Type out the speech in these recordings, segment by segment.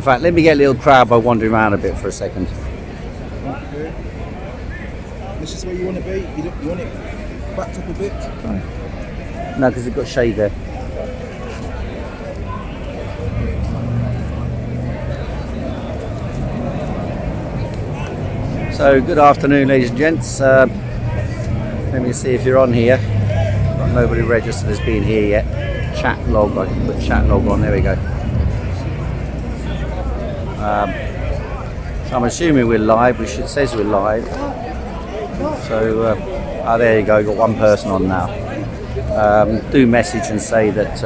In fact, let me get a little crowd by wandering around a bit for a second. Okay. This is where you want to be? You want it backed up a bit? No, because it's got shade there. So, good afternoon, ladies and gents. Let me see if you're on here. Nobody registered as being here yet. Chat log, I can put chat log on, there we go. So I'm assuming we're live, which it says we're live. So, there you go, got one person on now. Do message and say that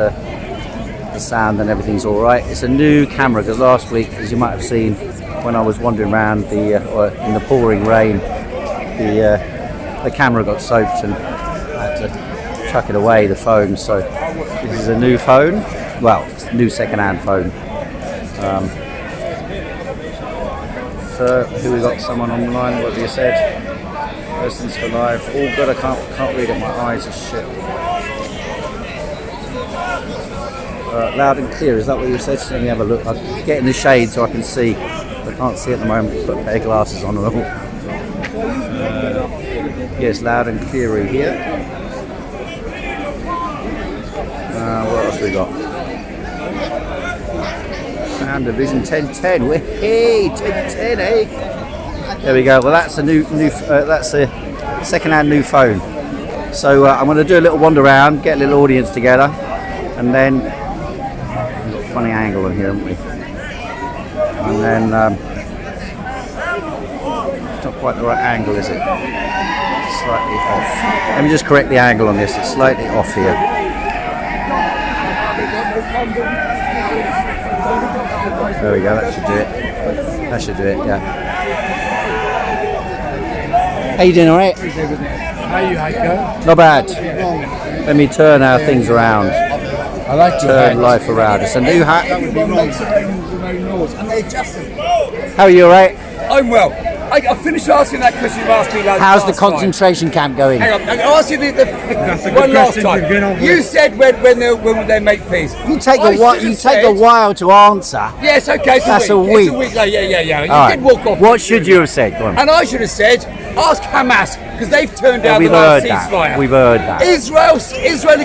the sound and everything's alright. It's a new camera because last week, as you might have seen, when I was wandering around in the pouring rain, the camera got soaked and I had to chuck it away, the phone. So this is a new phone, well, it's a new second-hand phone. So here we got someone on the line. What have you said? Persons for live. Oh god, I can't read it. My eyes are shit. Loud and clear. Is that what you said? Let me have a look. I'll get in the shade so I can see. I can't see at the moment. Put a pair of glasses on and all. Yes, loud and clear here. What else we got? Sound Division 1010. Hey, 1010, eh? There we go. Well, that's a that's a second-hand new phone. So I'm going to do a little wander around, get a little audience together, and then we've got a funny angle on here, haven't we? And then it's not quite the right angle, is it? Slightly off. Let me just correct the angle on this. It's slightly off here. There we go, that should do it. That should do it, yeah. How you doing, alright? How are you, Heiko? Not bad. Let me turn our things around. I like to Turn life around. It's a new hat. How How are you, alright? I'm well. I finished asking that question you asked me last How's the time. concentration camp going? Hang on, I'll ask you the one last time. You said when would they make peace? You take a while to answer. Yes, okay, That's a week. a week. It's a week. Yeah. You All did right. walk off. What should you have said? Go on. And I should have said, ask Hamas, because they've turned down We've the last heard that. ceasefire. We've heard that. Israel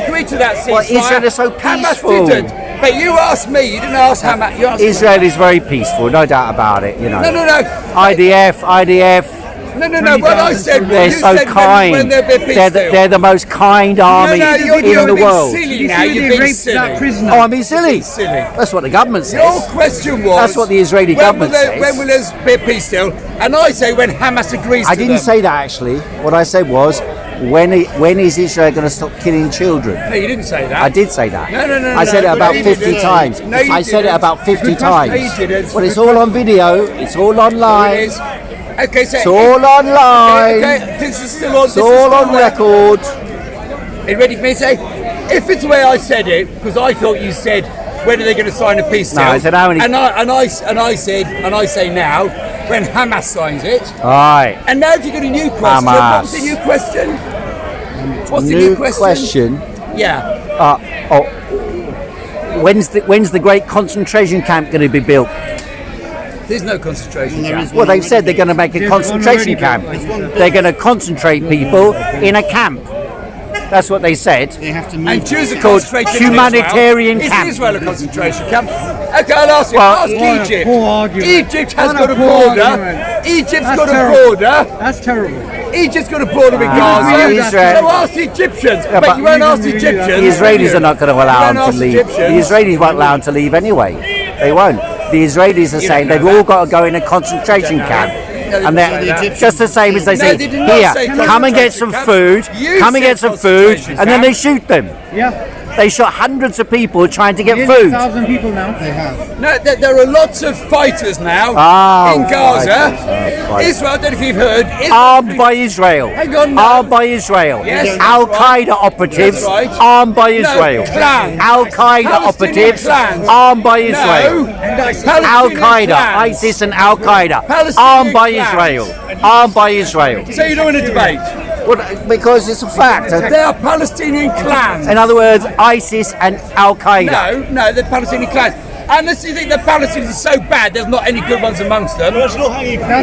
agreed to that ceasefire. Well, Israel is so peaceful. Hamas didn't. But you asked me, you didn't ask Hamas. You asked Israel is very peaceful, no doubt about it, you know. No. IDF. No. What I said was, They're you so said kind. when they'll be peace deal. They're the most kind army you're in the being world. silly now. You're being silly. Oh, I'm being silly. Silly. That's what the government says. Your question was, That's what the Israeli government says. when will there be a peace deal? And I say when Hamas agrees to I didn't say that actually. What I said was, when is Israel going to stop killing children? No, you didn't say that. I did say that. No. I said it about you 50 didn't. times. No, you I said it didn't. about 50 times. No, you didn't. Well, it's all on video. It's all It online. is. Okay, so It's all online. Okay, this is still on. It's all on record. Are you ready for me to say? If it's the way I said it, because I thought you said, when are they going to sign a peace deal? No, I said how many. And I say now, when Hamas signs it. All right. And now if you've got a new question, Hamas. what's the new question? What's the New new question? Yeah. When's the great concentration camp going to be built? There's no concentration camp. Well, they've said they're going to make a concentration camp. They're going to concentrate people in a camp. That's what they said. And Jews are Called concentrated humanitarian in Israel. camp. Is Israel a concentration camp? Okay, I'll ask you. Well, ask Egypt. Egypt has What got a a poor border. argument. Egypt's That's got a terrible. border. That's terrible. Egypt's got a border with Gaza. Israel- So ask the Egyptians. Yeah, but you won't ask the You can do that. Egyptians. The Israelis are not going to allow You them won't to ask leave. Egyptians. The Israelis won't allow them to leave anyway. They won't. The Israelis are saying know they've that. all got to go in a concentration camp. And they're just the same as they No, say, they did not here, say come and get some food, concentration camp. come and You get said some food, concentration and then they camp. shoot them. Yeah. They shot hundreds of people trying to get Nearly food. 1,000 people now. No, there are lots of fighters now Oh, in Gaza. fighters. Israel, I don't know if you've heard. Armed by Israel. Hang on, no. Armed by Israel. Yes, Al that's Qaeda operatives That's right. armed by Israel. clans. Al Qaeda Palestinian operatives clans. armed by No. Israel. Palestinian Al Qaeda, clans. ISIS and Al Qaeda, Palestinian armed by clans. Israel. Armed by Israel. So you're doing a debate. Well, because it's a fact. They are Palestinian clans. In other words, ISIS and Al Qaeda. No, they're Palestinian clans. Unless you think the Palestinians are so bad, there's not any good ones amongst them. That's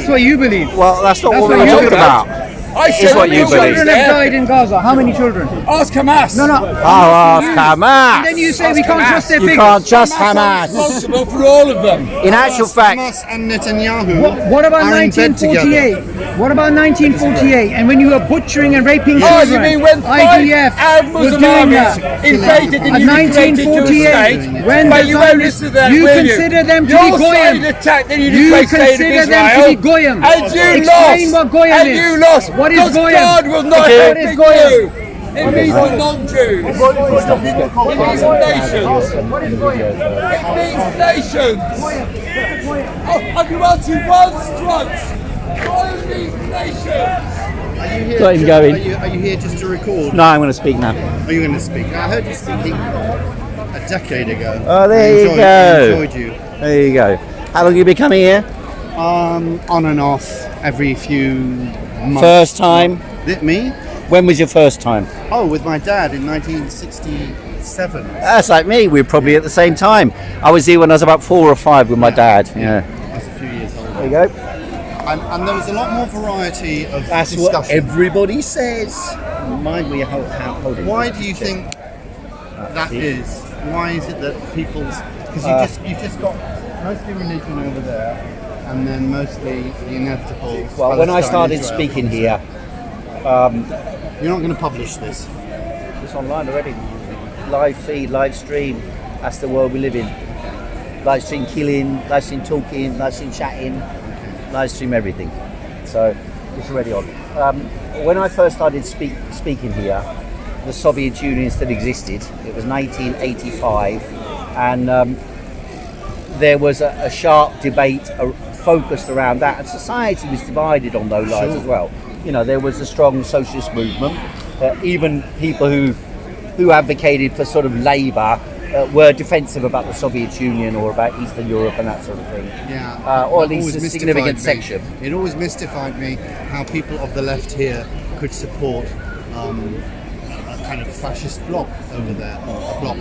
what you believe. Well, that's not That's what we what were you talking about. about. I Is said what you believe. Children have died in Gaza. How many children? Ask Hamas. No. Oh, Hamas. And then you say we can't trust their You figures. can't trust Hamas are Hamas. responsible for all of them. In actual fact, Hamas and Netanyahu. What about are in bed together. 1948? What about 1948? And when you were butchering and raping Oh, children, you mean when IDF Arab was Muslim doing armies that. invaded the At newly created Jewish 1948, state? when But the you won't Zionists- listen to that, you will consider them to Your be goyim. side attacked the You newly created state of consider them Israel. to be goyim. And you Explain lost. what goyim And is. you lost. What is Because goyim? God will not What is help you. goyim? It means the non-Jews. It means nations. It means nations. Oh, have you answered one struts? Goyim means nations. Are you here? Got him going. Are you here just to record? no, I'm going to speak now. Are you going to speak? I heard you speaking a decade ago. Oh, there I you enjoyed- go. I enjoyed you. There you go. How long have you been coming here? On and off every few months. First time? Me? When was your first time? Oh, with my dad in 1967. That's like me. We were probably at the same time. I was here when I was about 4 or 5 with my dad. Yeah. I was a few years older. There you go. And there was a lot more variety of That's discussion. what everybody says. Mind me holding. Why do you think that is? Why is it that people's... Because you just got mostly religion over there, and then mostly the inevitable... Well, when I started Palestine, speaking Israel. here, You're not going to publish this. it's online already. Live feed, live stream. That's the world we live in. Live stream killing, live stream talking, live stream chatting, live stream everything. So it's already on. When I first started speaking here, the Soviet Union still existed. It was 1985, and there was a sharp debate focused around that, and society was divided on those lines as well. You know, there was a strong socialist movement. Even people who advocated for sort of labour were defensive about the Soviet Union or about Eastern Europe and that sort of thing. Yeah. Or at It least always a mystified significant me. section. It always mystified me how people of the left here could support a kind of fascist bloc over there, a bloc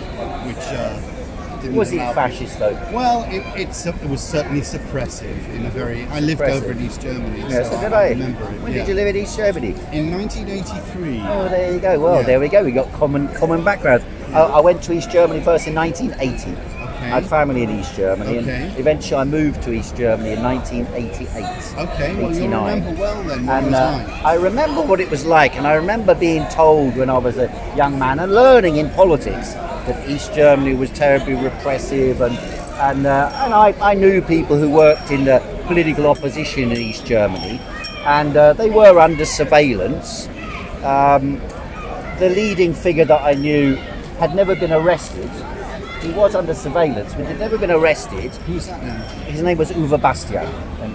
which didn't Was it allow fascist though? Well, it was certainly suppressive in a very... I lived over in East Germany, Yeah, so so did I I. remember it. When yeah. did you live in East Germany? In 1983. Oh, there you go. Well, Yeah. there we go. We got common backgrounds. I went to East Germany first in 1980. Okay. I had family in East Germany, Okay. and eventually I moved to East Germany in 1988. Okay, well, you 89. remember well then what And it was like. I remember what it was like, and I remember being told when I was a young man and learning in politics that East Germany was terribly repressive, and I knew people who worked in the political opposition in East Germany, and they were under surveillance. The leading figure that I knew had never been arrested. He was under surveillance, but he'd never been arrested. Who's that now? His name was Uwe Bastian,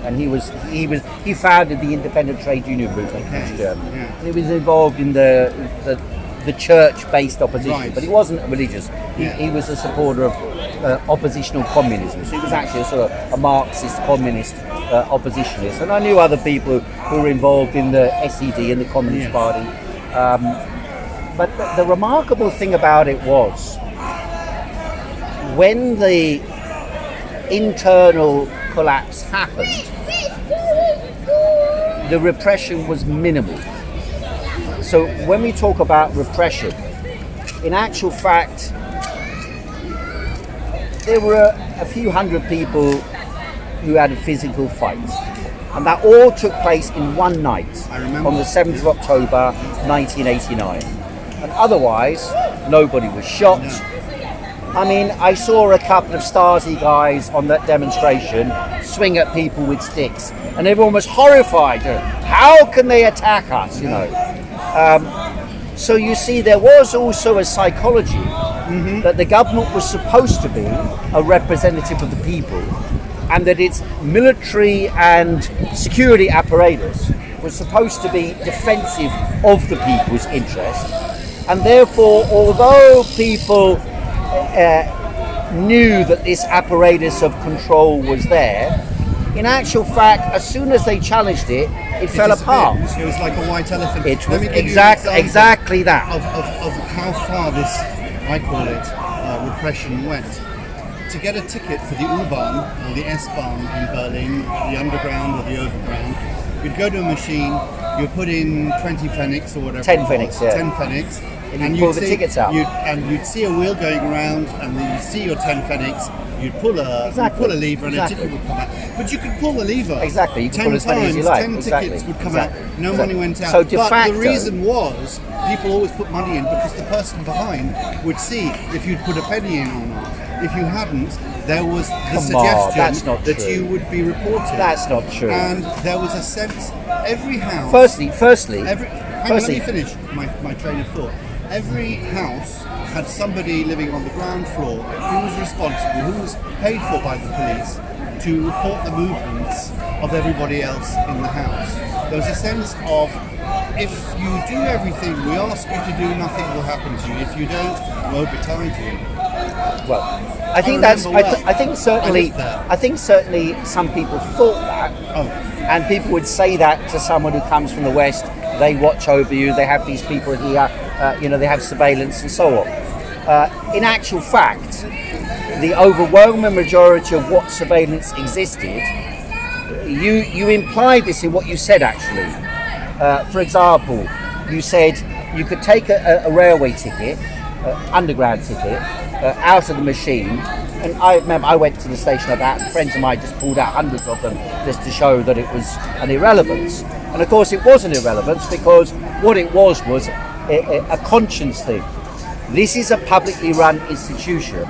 and he founded the independent trade union movement in East Germany. Yeah. And he was involved in the church-based opposition, Right. but he wasn't religious. Yeah. He was a supporter of oppositional communism. So he was actually a sort of a Marxist communist oppositionist. And I knew other people who were involved in the SED and the Communist Yes. Party. But the remarkable thing about it was, when the internal collapse happened, the repression was minimal. So when we talk about repression, in actual fact, there were a few hundred people who had a physical fight. And that all took place in one night, I remember. on the 7th of October 1989. And otherwise, nobody was shot. I mean, I saw a couple of Stasi guys on that demonstration swing at people with sticks, and everyone was horrified. How can they attack us, you know? So you see, there was also a psychology that the government was supposed to be a representative of the people, and that its military and security apparatus was supposed to be defensive of the people's interests. And therefore, although people knew that this apparatus of control was there, in actual fact, as soon as they challenged it, it fell apart. It was like a white elephant. It Let was me give you an example exactly that. of how far this, I call it, repression went. to get a ticket for the U-Bahn or the S-Bahn in Berlin, the underground or the overground, you'd go to a machine, you'd put in 20 pfennigs or whatever. 10 pfennigs, yeah. 10 pfennigs. And you'd pull the tickets out. You'd see a wheel going around, and then you'd see your 10 pfennigs. You'd pull a lever, and a ticket would come out. But you could pull the lever. Exactly. You could 10 pull as many as you times, like. 10 Exactly. tickets would come Exactly. out. No money went out. So de but facto, the reason was people always put money in because the person behind would see if you'd put a penny in or not. If you hadn't, there was the suggestion that you would be reported. That's not true. And there was a sense, every house... Firstly, let me finish my train of thought. Every house had somebody living on the ground floor who was responsible, who was paid for by the police to report the movements of everybody else in the house. There was a sense of, if you do everything we ask you to do, nothing will happen to you. If you don't, we'll be tied to you. Well, I think certainly some people thought that, and people would say that to someone who comes from the West. They watch over you. They have these people here. They have surveillance and so on. In actual fact, the overwhelming majority of what surveillance existed, you implied this in what you said. Actually, for example, you said you could take a railway ticket, underground ticket, out of the machine, and I remember I went to the station of that, and friends of mine just pulled out hundreds of them just to show that it was an irrelevance. And of course it was an irrelevance because what it was a conscience thing. This is a publicly run institution.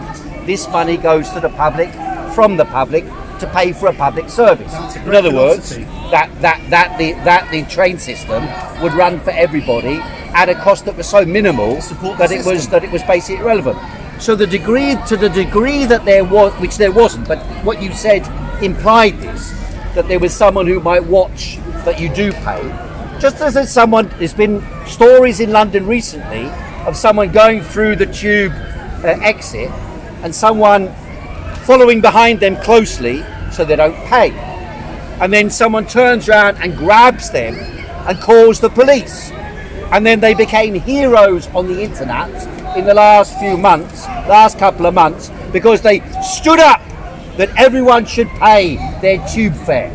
This money goes to the public, from the public, to pay for a public service. In other words, that the train system would run for everybody at a cost that was so minimal that it was basically irrelevant. So to the degree that there was, which there wasn't, but what you said implied this, that there was someone who might watch that you do pay. Just as there's been stories in London recently of someone going through the tube exit and someone following behind them closely so they don't pay. And then someone turns around and grabs them and calls the police. And then they became heroes on the internet in the last couple of months, because they stood up that everyone should pay their tube fare.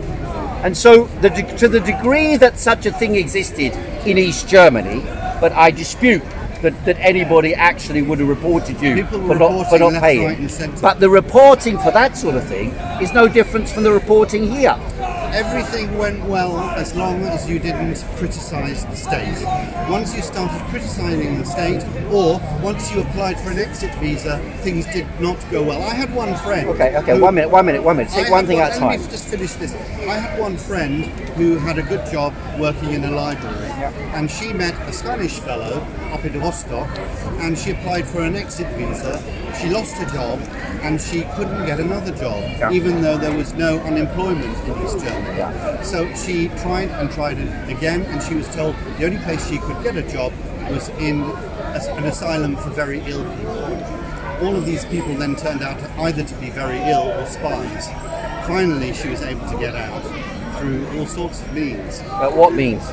And so to the degree that such a thing existed in East Germany, but I dispute that anybody actually would have reported you for not paying. But the reporting for that sort of thing is no different from the reporting here. Everything went well as long as you didn't criticise the state. Once you started criticising the state, or once you applied for an exit visa, things did not go well. I had one friend... Okay, 1 minute. Take one thing at a time. Let me just finish this. I had one friend who had a good job working in a library, and she met a Spanish fellow up in Rostock, and she applied for an exit visa. She lost her job, and she couldn't get another job, even though there was no unemployment in East Germany. So she tried it again, and she was told the only place she could get a job was in an asylum for very ill people. All of these people then turned out either to be very ill or spies. Finally, she was able to get out through all sorts of means. What means?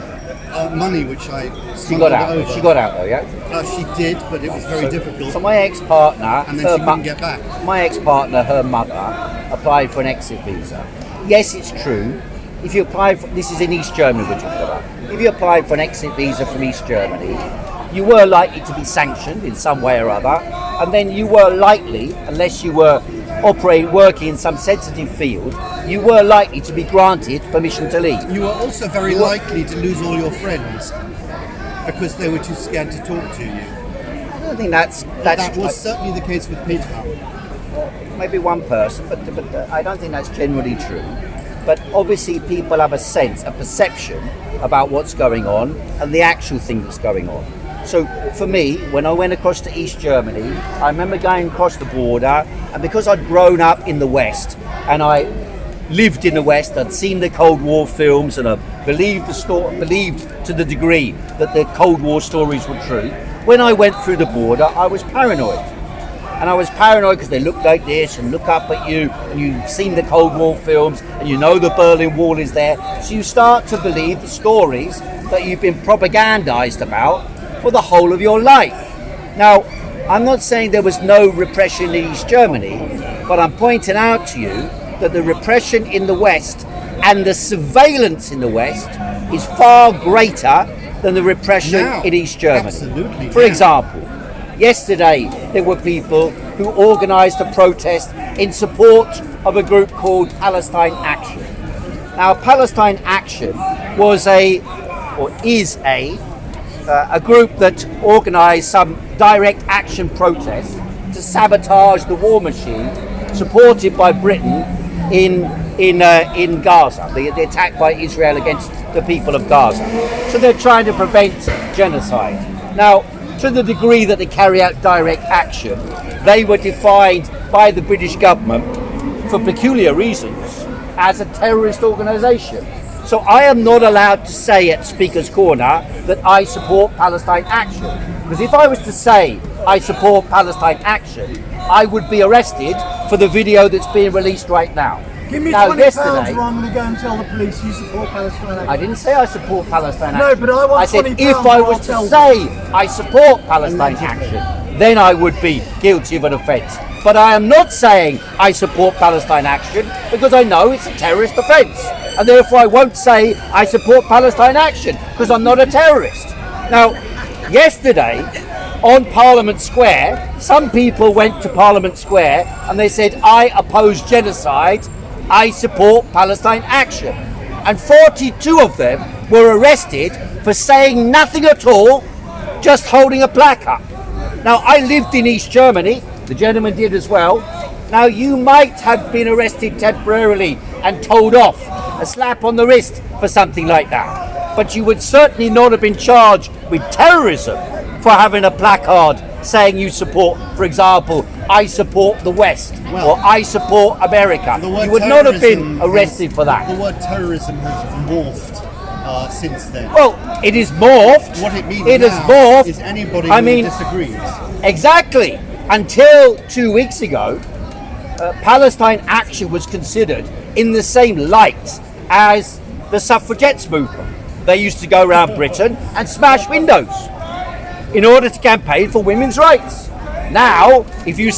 Money, which I She got out. over. She got out though, yeah. She did, but it was very difficult. So my ex-partner, And then she couldn't get back. My ex-partner, her mother, applied for an exit visa. Yes, it's true. If you apply for, this is in East Germany we're talking about. If you applied for an exit visa from East Germany, you were likely to be sanctioned in some way or other, and then you were likely, unless you were working in some sensitive field, you were likely to be granted permission to leave. You were also very likely to lose all your friends because they were too scared to talk to you. I don't think that's That was certainly the case with Peter. maybe one person, but I don't think that's generally true. But obviously people have a sense, a perception about what's going on and the actual thing that's going on. So for me, when I went across to East Germany, I remember going across the border, and because I'd grown up in the West and I lived in the West, I'd seen the Cold War films, and I believed to the degree that the Cold War stories were true. When I went through the border, I was paranoid. And I was paranoid because they look like this and look up at you, and you've seen the Cold War films and you know the Berlin Wall is there. So you start to believe the stories that you've been propagandized about for the whole of your life. Now, I'm not saying there was no repression in East Germany, But I'm pointing out to you that the repression in the West and the surveillance in the West is far greater than the repression Now, in East Germany. absolutely, For now. example, yesterday there were people who organised a protest in support of a group called Palestine Action. Now, Palestine Action is a group that organised some direct action protests to sabotage the war machine supported by Britain in Gaza, the attack by Israel against the people of Gaza. So they're trying to prevent genocide. Now, to the degree that they carry out direct action, they were defined by the British government for peculiar reasons as a terrorist organisation. So I am not allowed to say at Speaker's Corner that I support Palestine Action. Because if I was to say I support Palestine Action, I would be arrested for the video that's being released right now. Give me Now, £20 yesterday, Ron, and go and tell the police you support Palestine Action. I didn't say I support Palestine No, Action. but I want I said £20 if I was I'll to tell say I support Palestine Action, then I would be guilty of an offence. But I am not saying I support Palestine Action because I know it's a terrorist offence. And therefore I won't say I support Palestine Action because I'm not a terrorist. Now, yesterday on Parliament Square, some people went to Parliament Square and they said, I oppose genocide, I support Palestine Action. And 42 of them were arrested for saying nothing at all, just holding a plaque up. Now, I lived in East Germany, the gentleman did as well. Now, you might have been arrested temporarily and told off, a slap on the wrist for something like that. But you would certainly not have been charged with terrorism for having a placard saying you support, for example, I support the West, or I support America. The word You would not have been terrorism arrested for that. The word terrorism has morphed since then. Well, it is morphed. What it means It has now morphed. is anybody I who mean, disagrees. exactly. Until 2 weeks ago, Palestine Action was considered in the same light as the suffragettes movement. They used to go around Britain and smash windows in order to campaign for women's rights. Now, if you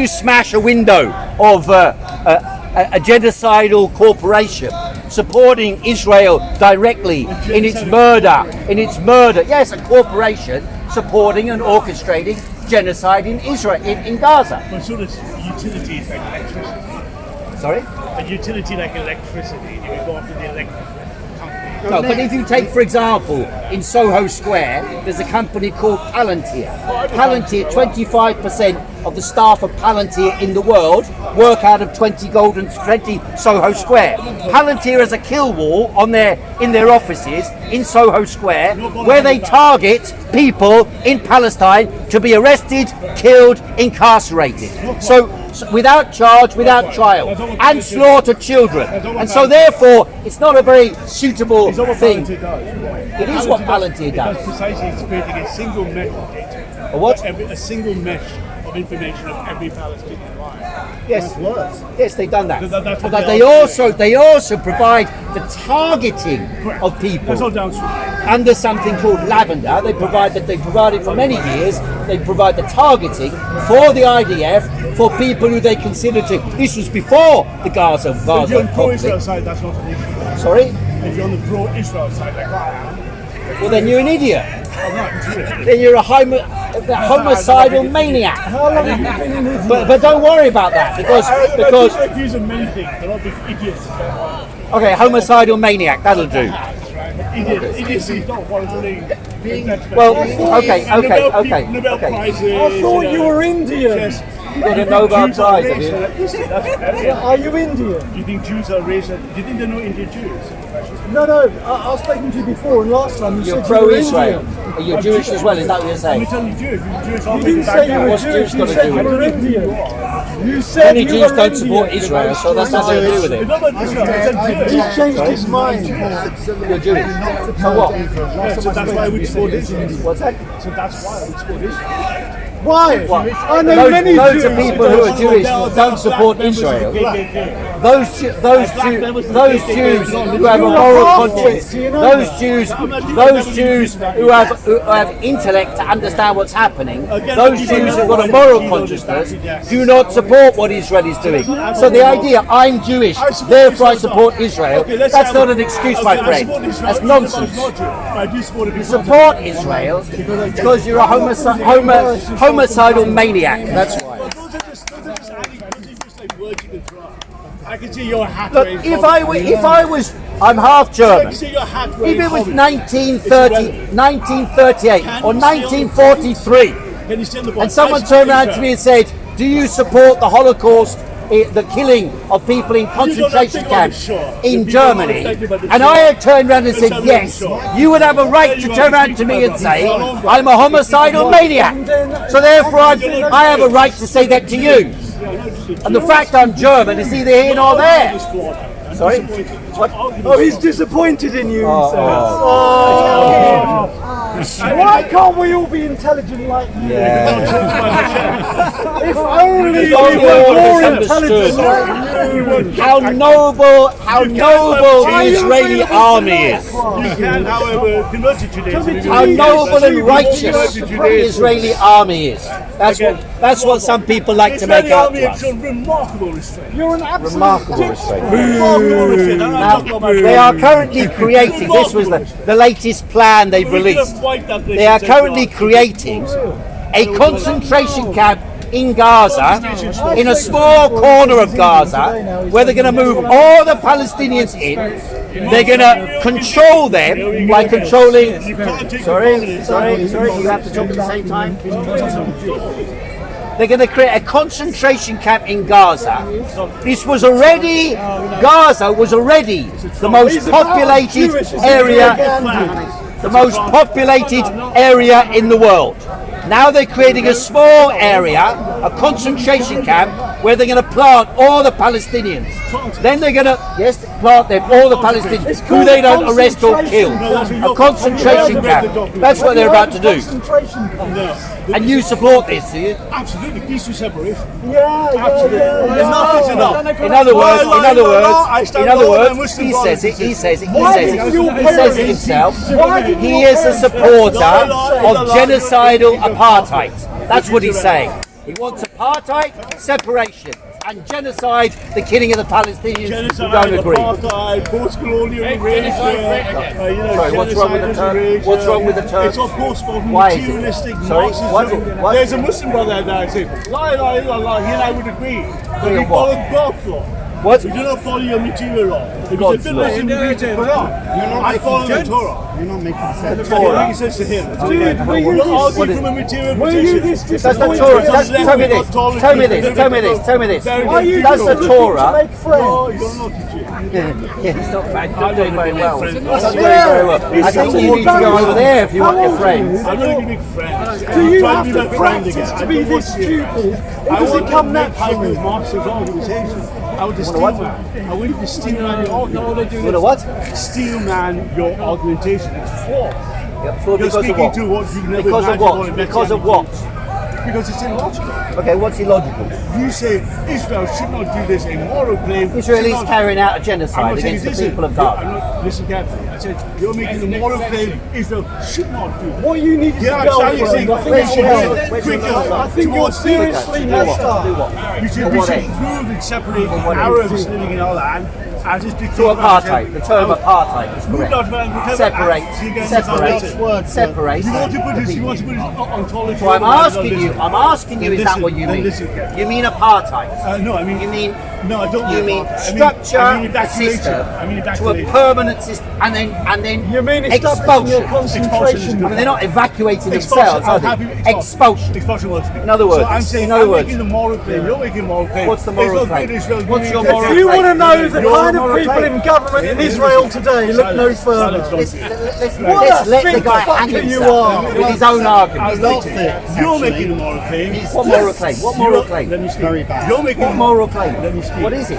smash a window of a genocidal corporation supporting Israel directly in its murder, yes, a corporation supporting and orchestrating genocide in Israel, in Gaza. But sort of utilities like electricity. Sorry? A utility like electricity, you would go after the electric company. No, but if you take, for example, in Soho Square, there's a company called Palantir. Palantir, 25% of the staff of Palantir in the world work out of 20 Soho Square. Palantir has a kill wall in their offices in Soho Square where they target people in Palestine to be arrested, killed, incarcerated. So without charge, without trial, and slaughter children. And so therefore, it's not a very suitable It's not what thing. Palantir does. It is what Palantir It does does. precisely, it's creating a single mesh of data. A what? A single mesh of information of every Palestinian life. Yes, yes, they've done that. That's what But they they also provide the targeting of people. That's all downstream. Under something called Lavender, they provided for many years. They provide the targeting for the IDF for people who they consider to. This was before the Gaza If you're on the pro-Israel conflict. side, that's not an issue. Sorry, If you're on the pro-Israel side, like I am, well then you're an idiot. I'm not Jewish. Then you're a homicidal maniac. How long have you been in Italy? But don't worry about that because People accuse of many things. They're not big idiots. okay, homicidal maniac, that'll do. Idiocy is not one thing. Well, okay. Nobel Prizes. I thought you were Indian. Yes. You got a Nobel Prize, have you? Are you Indian? You think Jews are racist? Do you think they know Indian Jews? No, I was speaking to you before, and last time you You're said you were pro-Israel. Indian. Are you Jewish as well? Is that what you're I'm saying? telling you Jews. Jews You didn't say you were What's Jewish, Jews you got to said do you with were it? Indian. You said Many you Jews were don't Indian. support Israel, so that's nothing to do with It's it. not about Israel. It's Jews. He's changed his mind. You're Jewish. So what? Yeah, so that's why we support Israel. What's that? So that's why we support Israel. Why? What? I know many Loads Jews. of people who are Jewish don't support Israel. those Jews who have a moral conscience, those Jews who have intellect to understand what's happening, those Jews who've got a moral consciousness, do not support what Israel is doing. So the idea, I'm Jewish, therefore I support Israel, that's not an excuse, my friend. That's nonsense. You support Israel because you're a homicidal maniac. That's why. I can see your hat. Look, if I was, I'm half German. If it was 1938 or 1943, and someone turned around to me and said, "Do you support the Holocaust, the killing of people in concentration camps in Germany?" and I had turned around and said yes, you would have a right to turn around to me and say, "I'm a homicidal maniac." So therefore, I have a right to say that to you. And the fact I'm German is neither here nor there. Sorry? What? Oh, he's disappointed in you. Why can't we all be intelligent like you? Yeah. If only we were more intelligent like you. How noble the Israeli army is. You can, however, convert to Judaism. How noble and righteous the Israeli army is. That's what some people like to make out to us. It's a remarkable restraint. You're an absolute Remarkable restraint. Remarkable restraint. Now, they are currently creating, this was the latest plan they've released. They are currently creating a concentration camp in Gaza, in a small corner of Gaza, where they're going to move all the Palestinians in. They're going to control them by controlling. Sorry, you have to talk at the same time. They're going to create a concentration camp in Gaza. Gaza was already the most populated area in the world. Now they're creating a small area, a concentration camp, where they're going to plant all the Palestinians. Then they're going to, plant them, all the Palestinians, who they don't arrest or kill. A concentration camp. That's what they're about to do. And you support this, do you? Absolutely, peaceful separation. Absolutely. Enough is enough. In other words, he says it himself. He is a supporter of genocidal apartheid. That's what he's saying. He wants apartheid, separation, and genocide, the killing of the Palestinians who don't agree. Apartheid, post-colonial erasure. Sorry, what's wrong with the term? What's wrong with the term? It's all post-modern, Why is it? materialistic, Sorry, Marxism. what? There's a Muslim brother that says, la ilaha illallah, he and I would agree. But we What? follow God's law. What? We do not follow your material law. If God's it's a law. Muslim, we read the Quran. I follow the Torah. You're not making sense. I'm making sense to him. Dude, You're arguing from a material position. Does the Torah? Tell me this. Does the Torah? Make friends. No, you're not a Jew. Yeah, it's not bad. You're doing very well. friends. You're doing very well. I think you need to go over there if you want your friends. I'm not going to be friends. Do you I'm have trying to be my friend practice again. to be this stupid? Or I does want it come to make Heiko naturally? Marx's organization. I want to steal man. I want to steal man your argument. You know what? Steal man your argumentation. It's flawed. You're Because of speaking what? to what you never Because of imagined what? or invented Because of any what? case. Because it's illogical. Okay, what's illogical? You say Israel should not do this, a moral claim. Israel is should not- carrying out a I'm genocide not saying against the this people of I'm Gaza. not, listen carefully. I said you're making the moral claim Israel should not do. What you need is a Yeah, I'm saying girlfriend. I think Where's it's your hell. girlfriend? I think you're seriously messed up. We should prove and separate Arabs living in our land as is To dictated by apartheid. The term apartheid is correct. Separate. Separate. You want to put this ontology. So I'm asking you, is that what you mean? You mean apartheid? No, I mean. You mean No, I don't. You mean I structure I mean a evacuation. system I mean to a evacuation. permanent system, and then You mean establishing your expulsion. concentration I mean, they're not evacuating Expulsion. themselves, are I'm happy- they? Expulsion. Expulsion works. In other words, so I'm saying, in other I'm words, making the moral claim. You're making a moral claim. What's the moral It's not claim? good Israel What's doing your it. moral If you want to know the Your kind of moral people claim. in government in Israel today, look no further. let's What a let the big guy hang fucker you himself are. with his own argument. You're making a moral claim. What moral claim? What moral claim? Let me speak. Very bad. You're making What moral claim? Let me speak. What is it?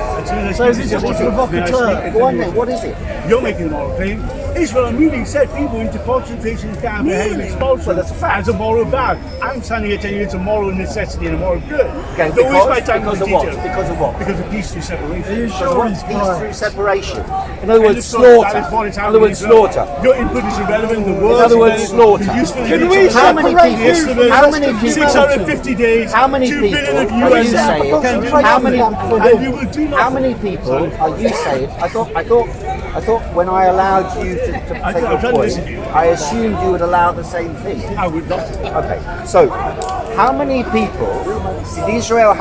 So is it just a provocateur? Go on then, what is it? You're making a moral claim. Israel immediately set people into concentration camps and expulsion. Well, that's a fact. As a moral bad. I'm standing here telling you it's a moral necessity and a moral good. Okay, Don't waste my time because with of the what? details. Because of what? Because of peaceful separation. Are you sure he's Peace right? through separation. In other words, That slaughter. is what is In happening other words, in Israel. slaughter. Your input is irrelevant. The In words other words, slaughter. Can we How many separate people? you from How the many rest of people? 650 days. How many 2 people billion of are you US saying? How many? and you will do How nothing. many people are you saying? I thought when I allowed you to take I'm your trying to point, listen to you. I assumed you would allow the same thing. I would not. Okay, so how many people did Israel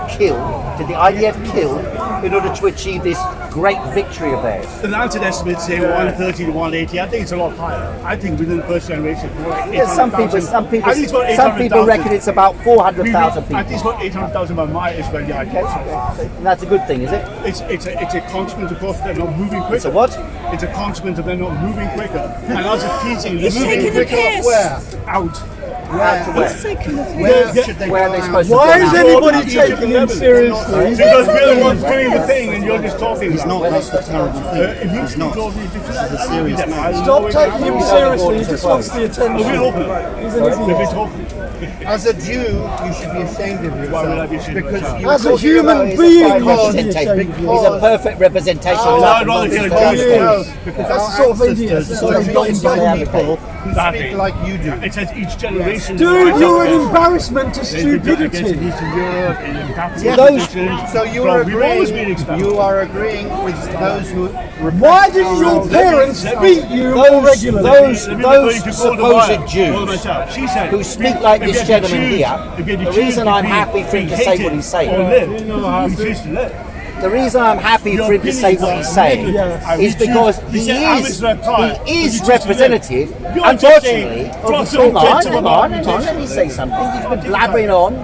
kill? Did the IDF kill in order to achieve this great victory of theirs? The Lancet estimates say 130 to 180. I think it's a lot higher. I think within the first generation, Yeah, some people some reckon it's about 400,000 I think it's people. about 800,000 by my Israeli IDF. And that's a good thing, is it? It's a consequence, of course, they're not moving quicker. It's a what? It's a consequence of they're not moving quicker. And as a teaching, they're moving Moving quicker off where? out. Where should they Where are go they out? supposed to Why go is now? anybody Egypt taking him level. seriously? Because we're the ones doing the thing and you're just talking He's about not, that's the terrible thing. If you He's not. This is a serious matter. Stop taking him seriously. He just wants the attention. We're open. He's an idiot. We're talking. As a Jew, you should be ashamed of Why would I be yourself ashamed of because myself? you As a talking human about his being, side you should be representation. ashamed of He's yourself. a perfect representation of I'd rather kill a Because Jewish Jews. person. because That's our the sort of ancestors idiot, the sort were of not young people who Exactly. speak like you do. It says each generation. Dude, you're an embarrassment to Against stupidity. Eastern Europe and Yeah, Those- so you From- are we've always been agreeing. expelled. You are agreeing with those who. Why didn't your parents beat you more regularly? Those Let me refer you to supposed Golda Jews She said, who speak like if you this had to gentleman choose- here, if you had to the choose reason I'm between happy for him to being say hated what he's saying, or live, you choose to live. the reason I'm happy for him to say what he's saying is because he is representative, unfortunately, of the hang on, let me say something. He's been blabbering on.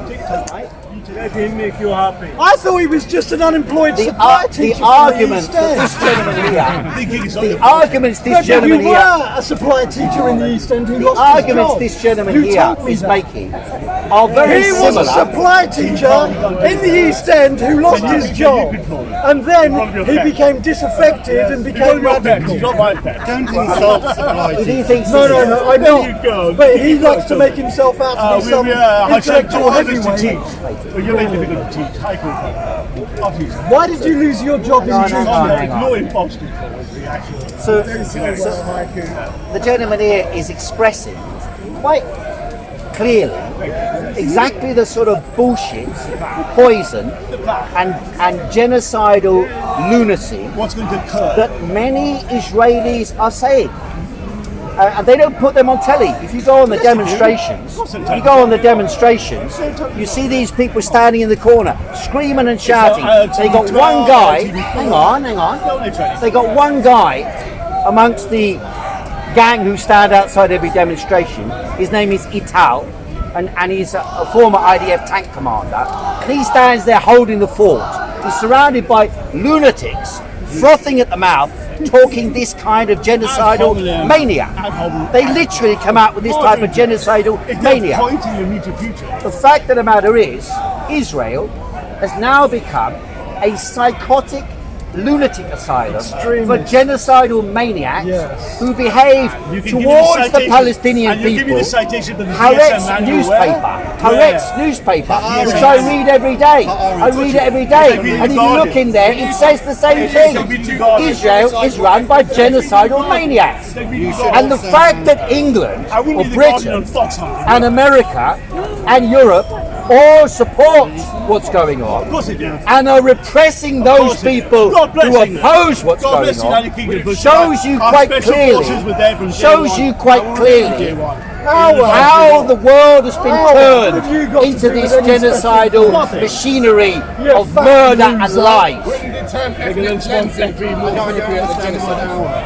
Right? Let him make you happy. I thought he was just an unemployed The supply teacher. argument that this gentleman here, the arguments this You gentleman here, were a supply teacher in the East End who the lost arguments his job. this gentleman You here told me is that. making are very He was a similar. supply teacher in the East End who lost his job, and then he became disaffected and became radical. He's not like that. Don't insult supply He teachers. thinks No, this is- I'm There you not. go. But he likes to make himself out to be some intellectual to heavyweight. teach. But you're making it good to teach. Heiko. Obviously. Why did you lose your job in No, no, teaching? no. hang on. No imposter reaction. So, the gentleman here is expressing quite clearly exactly the sort of bullshit, poison, and genocidal lunacy What's going to occur? that many Israelis are saying. And they don't put them on telly. If you go on the demonstrations, you see these people standing in the corner, screaming and shouting. They got one guy, hang on. They got one guy amongst the gang who stand outside every demonstration. His name is Ital, and he's a former IDF tank commander. And he stands there holding the fort. He's surrounded by lunatics, frothing at the mouth, talking this kind of genocidal mania. They literally come out with this type of genocidal mania. Pointing your immediate future. The fact of the matter is, Israel has now become a psychotic lunatic asylum for genocidal maniacs Yes. who behave You can give me towards the citation, Palestinian and you give me people. the citation for the Haaretz DSM newspaper, Haaretz. which I read every day. Haaretz. I read it every day. It's And if you look in there, it says the same thing. Israel is run by genocidal maniacs. And the fact that England I wouldn't or be the Guardian Britain on Fox hunting. and America and Europe all support what's going Of on course it does. and are repressing those course it is. people God bless who England. oppose what's God going bless the on, United Kingdom, but shows you our quite special clearly, forces were there from day shows one. you quite Day clearly one. how the world has been How have you turned got to into do this with any special genocidal nothing? machinery You're of fat murder and loser. lies.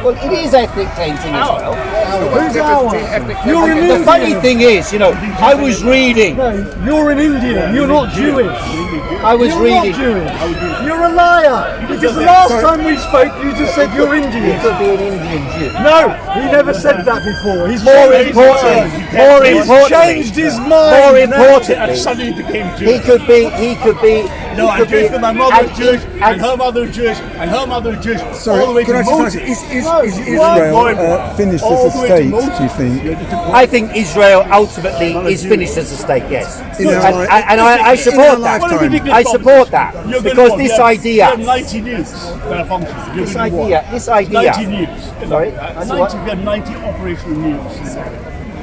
Well, it is ethnic cleansing as well. Who's ours? You're in The India. funny thing is, I was reading, No, you're in India. You're not Jewish. I was You're reading. not Jewish. You're a liar. Because the last time we spoke, you just said you're He Indian. could be an Indian Jew. No, he never said that before. He's More changed his mind. importantly, He's changed his mind. more now. importantly, Suddenly became he Jewish. could be No, I'm Jewish because my mother is Jewish, and and her mother is Jewish, and her mother is Jewish. all the Sorry, way could to I just Moses. ask, is Israel finished All as the a way to state, Moses. do you think? I think Israel ultimately is finished as a state, yes. In our And, li- and I in support our that. lifetime. I support that. You're gonna Because want- this you have- idea, You have 90 nukes that are functioning. You're this gonna want idea, this 90 idea. nukes. Sorry? 90, we have 90 operational nukes.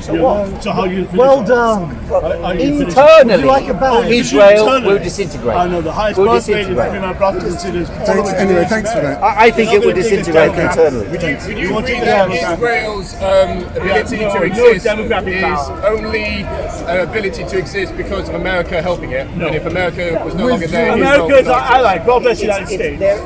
So what? So how you finish Well off? done. How you finish off? Internally, Would you like a badge? Israel Internally. will disintegrate. I know the highest Will birth rate in disintegrate. my brothers and sisters. Thanks, anyway, thanks for that. I think it will disintegrate internally. Would you You want agree to that take the Israel's ability no, to no exist demographic is power. only ability to exist because of America helping it? And if America was no longer there, America Israel is our ally. God bless the United States. They're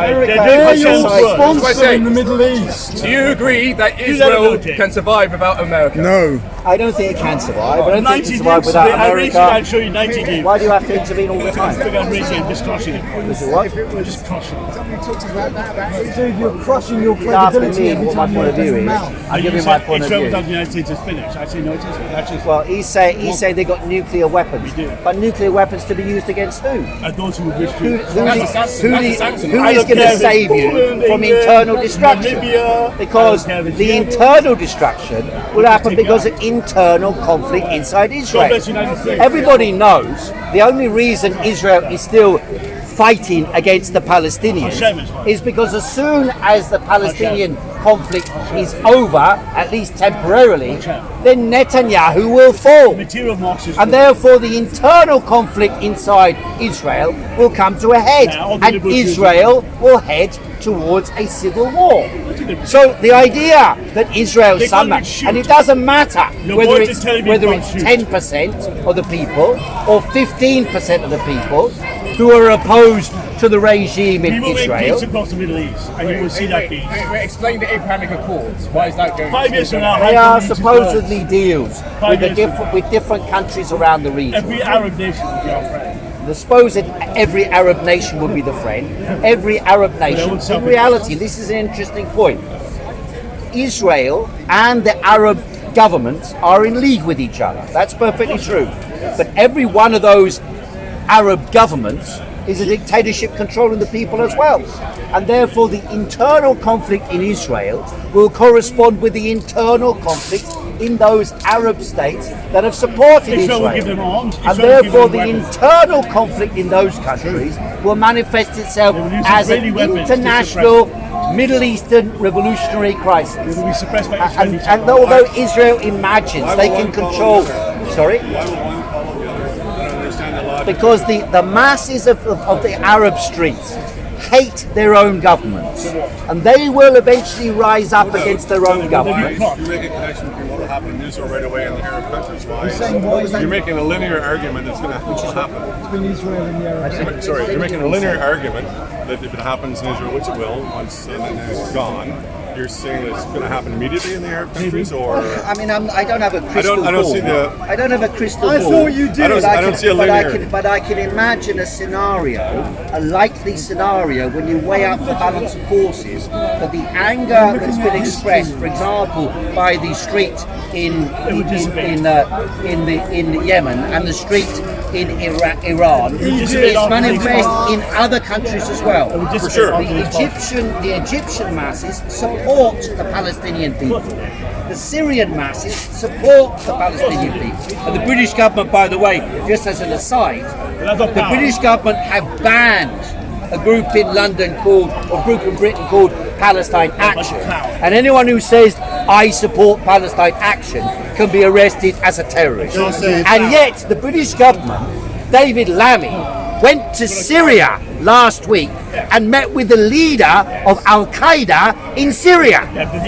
doing your Hashem's work. sponsor in the Middle East. do you agree that never Israel know, Jake. can survive without America? No. I don't think it can survive. I don't think it 90 can survive nukes. without I raised you, America. I'll show you 90 nukes. Why do you have to intervene all the time? Look, I'm raising and just crushing it. Is it what? Just crushing it. Dude, you're crushing your You're asking credibility me every what my time you point of open view your is. mouth. I'm giving my point of Israel view. without the United States is finished. I say no, it isn't. That's just Well, he's saying they got nuclear weapons, We do. but nuclear weapons to be used against who? those who wish Who, to. who, That's is- a sanction. who That's a is- sanction. who I is don't going care to if save it's you Poland, from England, internal destruction? Namibia, Because I don't care if it's the Yemen. internal destruction will happen take it because out. of internal conflict inside Israel. bless the United States. Everybody knows the only reason Israel is still fighting against the Palestinians Hashem is fighting. is because as soon as the Palestinian conflict is over, at least temporarily, Hashem. then Netanyahu will fall. Material Marxist. And therefore the internal conflict inside Israel will come to a head, Now, all the and liberal Jews- Israel will head towards a civil war. So the idea that Israel They somehow, can't shoot. and it doesn't matter Your whether boy it's just telling me whether you it's can't shoot. 10% of the people or 15% of the people who are opposed to the regime in We will make Israel. peace across the Middle East, and you will see that peace. Explain the Abrahamic Accords. Why is that going? 5 years from now, They Heiko are needs to supposedly deals with, years with different countries around the region. Every Arab nation will be our friend. The supposed every Arab nation would be the friend. Every Arab nation. In reality, this is an interesting point. Israel and the Arab governments are in league with each other. That's perfectly true. But every one of those Arab governments is a dictatorship controlling the people as well. And therefore the internal conflict in Israel will correspond with the internal conflict in those Arab states that have supported Israel will Israel. give them arms. And Israel will give therefore them the weapons. internal conflict in those countries will manifest itself They will use as an Israeli weapons to international Middle Eastern revolutionary crisis. It will be suppressed by And, Israelis. and although Israel imagines they can control, sorry, because the masses of the Arab streets hate their own governments, and they will eventually rise up against their own government. You make a connection between what will happen in Israel right away and the Arab countries. Why? You're making a linear argument that's going to happen. Between Israel and the Arab. Sorry, you're making a linear argument that if it happens in Israel, which it will, once it's gone, you're saying that it's going to happen immediately in the Arab countries, or I mean, I don't have a crystal ball. I don't see the. I don't have a crystal I ball. thought you did. I don't see a linear. But I can imagine a scenario, a likely scenario, when you weigh up the balance of forces, that the anger that's been expressed, for example, by the street in Yemen and the street in Iran, is manifest in other countries as well. For sure. The Egyptian masses support the Palestinian people. The Syrian masses support the Palestinian people. And the British government, by the way, just as an aside, the British government have banned a group in London called, or a group in Britain called Palestine Action. And anyone who says, I support Palestine Action, can be arrested as a terrorist. And yet, the British government, David Lammy, went to Syria last week and met with the leader of Al Qaeda in Syria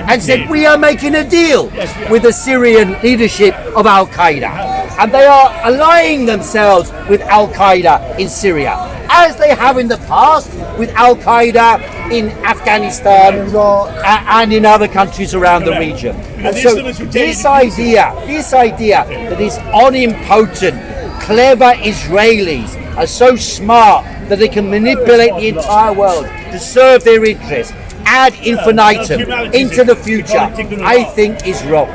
and said, we are making a deal with the Syrian leadership of Al Qaeda. And they are allying themselves with Al Qaeda in Syria, as they have in the past with Al Qaeda in Afghanistan and in other countries around the region. And so this idea that these unimpotent, clever Israelis are so smart that they can manipulate the entire world to serve their interests ad infinitum into the future, I think is wrong.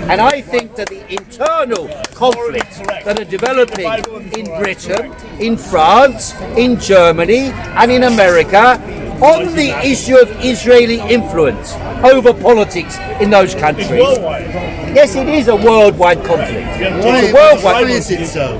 And I think to the internal conflicts that are developing in Britain, in France, in Germany, and in America on the issue of Israeli influence over politics in those countries. Yes, it is a worldwide conflict. It's a worldwide Why conflict. is it so?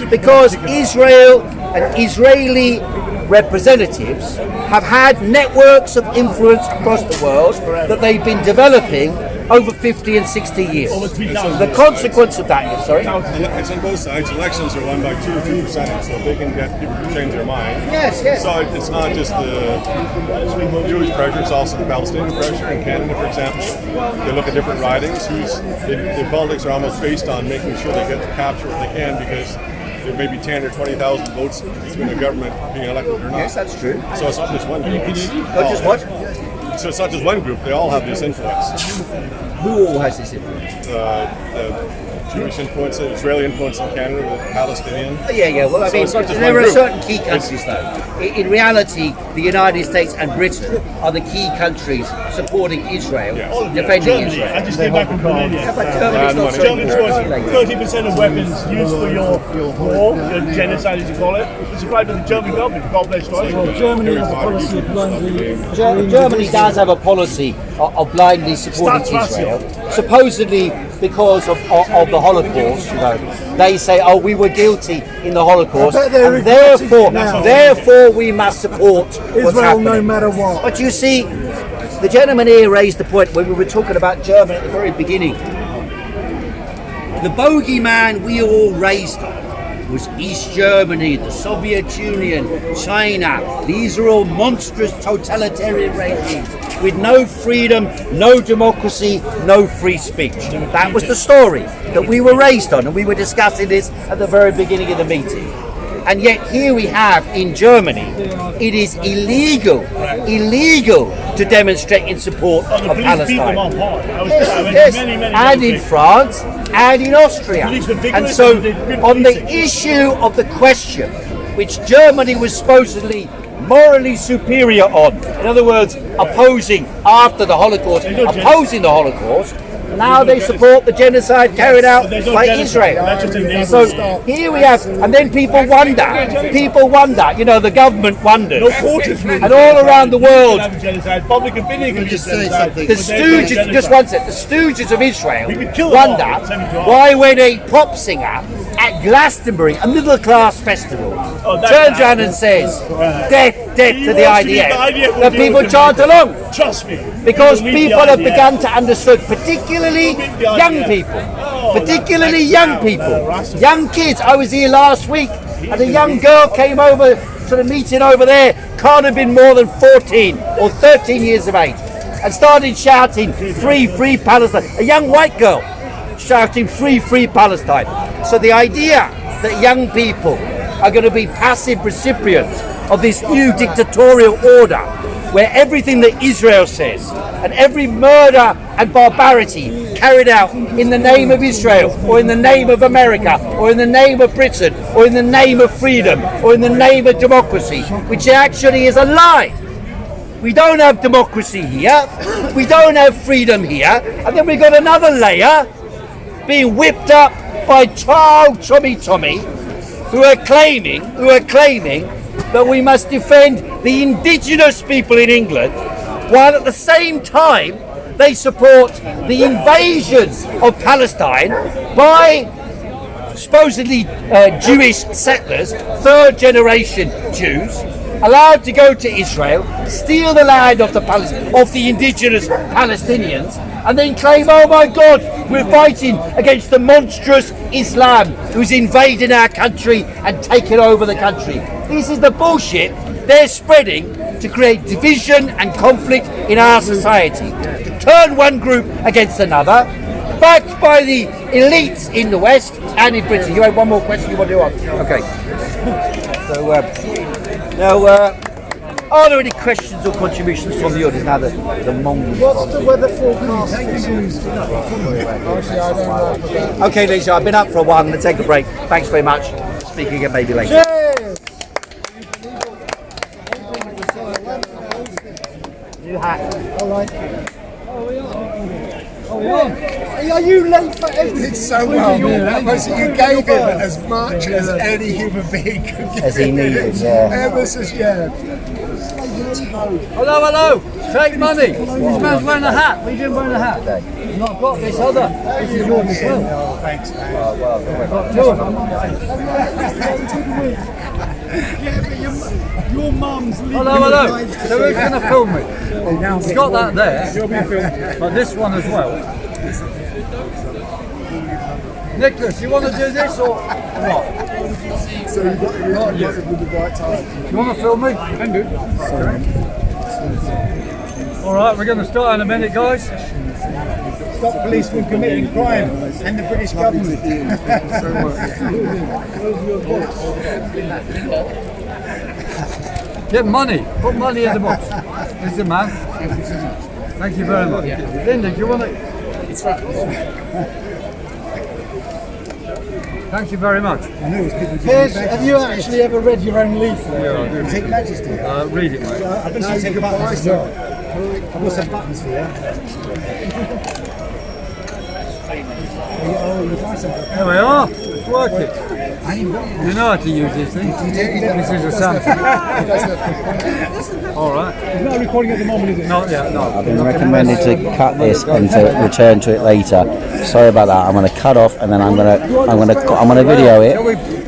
Because Israel and Israeli representatives have had networks of influence across the world that they've been developing over 50 and 60 years. The consequence of that is, sorry? It's on both sides. Elections are won by 2 or 3%, so they can get people to change their mind. Yes, yes. So it's not just the Jewish pressure, it's also the Palestinian pressure in Canada, for example. They look at different ridings. The politics are almost based on making sure they get to capture what they can, because there may be 10 or 20,000 votes between the government being elected or not. Yes, that's true. So it's not just one group. Not just what? So it's not just one group, they all have this influence. Who all has this influence? The Jewish influence, Israeli influence in Canada, the Palestinian. Yeah. Well, I So mean, it's not just there one are group. certain key countries, though. In reality, the United States and Britain are the key countries supporting Israel, defending Israel. I just came back from Romania. Yeah, but Germany's not so Germany important. was 30% of weapons used for your war, your genocide as you call it, was supplied by the German government. God bless you. Germany has a policy of blindly. Germany does have a policy of blindly supporting Israel, supposedly because of the Holocaust. You know, they say, "Oh, we were guilty in the Holocaust, I bet they're and regretting it now. therefore we must support what's Israel happening." no matter what. But you see, the gentleman here raised the point when we were talking about Germany at the very beginning. The bogeyman we all raised on was East Germany, the Soviet Union, China. These are all monstrous totalitarian regimes with no freedom, no democracy, no free speech. That was the story that we were raised on, and we were discussing this at the very beginning of the meeting. And yet here we have in Germany, it is illegal to demonstrate in support of Palestine. Yes, and in France and in Austria. And so on the issue of the question, which Germany was supposedly morally superior on, in other words, opposing after the Holocaust, opposing the Holocaust, now they support the genocide carried out by Israel. So here we have, and then people wonder, you know, the government wonders, and all around the world, Just say something. the stooges, just one sec, the stooges of Israel wonder why when a pop singer at Glastonbury, a middle class festival, turns around and says, death to the IDF, that people chant along. Trust me. Because people have begun to understand, particularly young people, young kids. I was here last week, and a young girl came over to the meeting over there, can't have been more than 14 or 13 years of age, and started shouting, free Palestine. A young white girl shouting, free Palestine. So the idea that young people are going to be passive recipients of this new dictatorial order, where everything that Israel says and every murder and barbarity carried out in the name of Israel or in the name of America or in the name of Britain or in the name of freedom or in the name of democracy, which actually is a lie. We don't have democracy here, we don't have freedom here, and then we've got another layer being whipped up by child Tommy who are claiming that we must defend the indigenous people in England, while at the same time they support the invasion of Palestine by supposedly Jewish settlers, third generation Jews, allowed to go to Israel, steal the land of the indigenous Palestinians, and then claim, oh my God, we're fighting against the monstrous Islam who's invading our country and taking over the country. This is the bullshit they're spreading to create division and conflict in our society, to turn one group against another, backed by the elites in the West and in Britain. You have one more question you want to ask? Okay. So, now, are there any questions or contributions from the audience? Now the Mongol. What's the weather forecast for Tuesday? Okay, Lisa, I've been up for a while. I'm going to take a break. Thanks very much. Speak again maybe later. Cheers! New hat. I like it. Are you late for everything? It's so well. You gave him as much as any human being could give. As he needed, yeah. Ever since, yeah. Hello, hello. Take money. This man's wearing a hat. We didn't wear a hat. I've not got this other. This is yours as well. Oh, thanks, man. Your mum's leaving. Hello. So who's going to film me? You've got that there. But this one as well. Nicholas, you want to do this or what? So you've got it with the right time. You want to film me? Can do. Alright, we're going to start in a minute, guys. Stop policemen committing crime and the British government. Get money. Put money in the box. This is the man. Thank you very much. Linda, do you want to... It's right. Thank you very much. Piers, have you actually ever read your own leaflet? Yeah, I do. Take Majesty. Read it, mate. I bet you take a buttons as well. I've got some buttons for you. There we are. It's working. You know how to use these things. This is a sample. All right. It's not recording at the moment, is it? Not yet, no. I've been recommended to cut this and to return to it later. Sorry about that. I'm going to cut off and then I'm going to video it.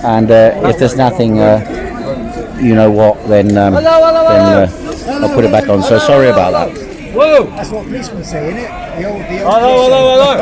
And if there's nothing, you know what, then I'll put it back on. So sorry about that. Whoa! That's what policemen say, isn't it? Hello.